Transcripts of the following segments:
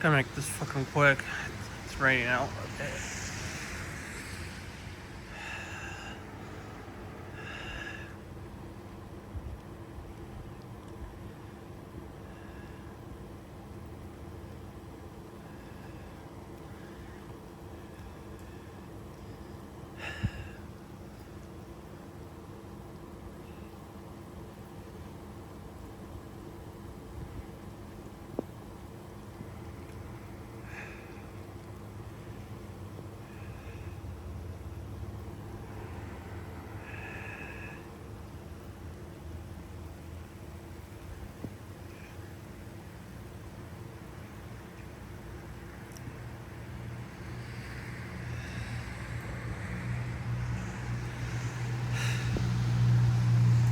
Gotta make this fucking quick. It's raining out. Okay.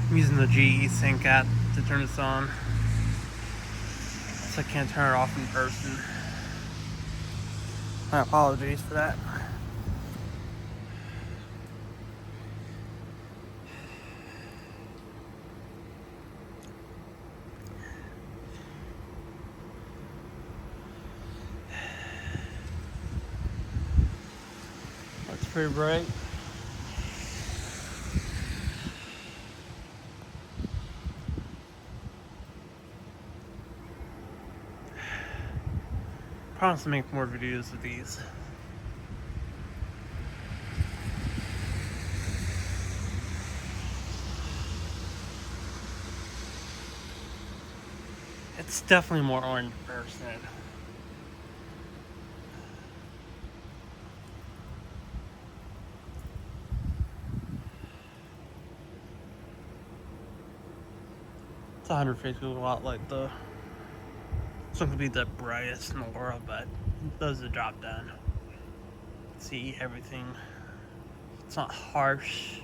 I'm using the GE Sync app to turn this on, so I can't turn it off in person. My apologies for that. That's pretty bright. Promise to make more videos of these. It's definitely more orange in person. It's 150 watt light though. It's not gonna be the brightest in the world, but it does the job done. See everything. It's not harsh.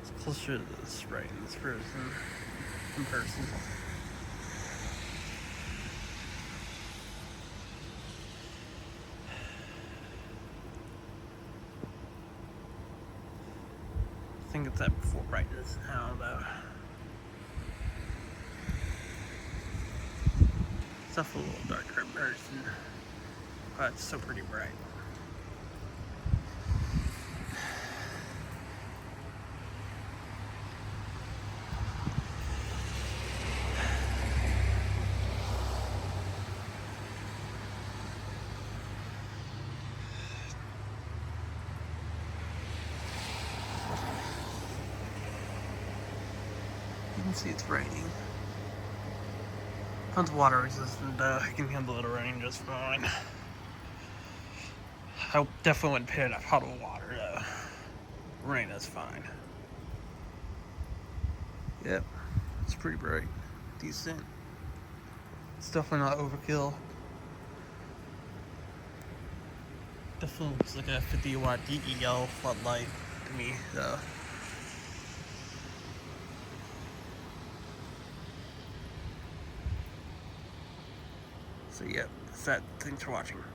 It's closer to this right in this person in person. I think it's at full brightness now though. It's definitely a little darker in person, but it's still pretty bright. You can see it's raining. It's water resistant though. I can handle it rain just fine. I definitely wouldn't put it in a puddle of water though. Rain is fine. Yep, it's pretty bright. Decent. It's definitely not overkill. Definitely looks like a 50 watt DEL floodlight to me though. So yeah, that's that. Thanks for watching.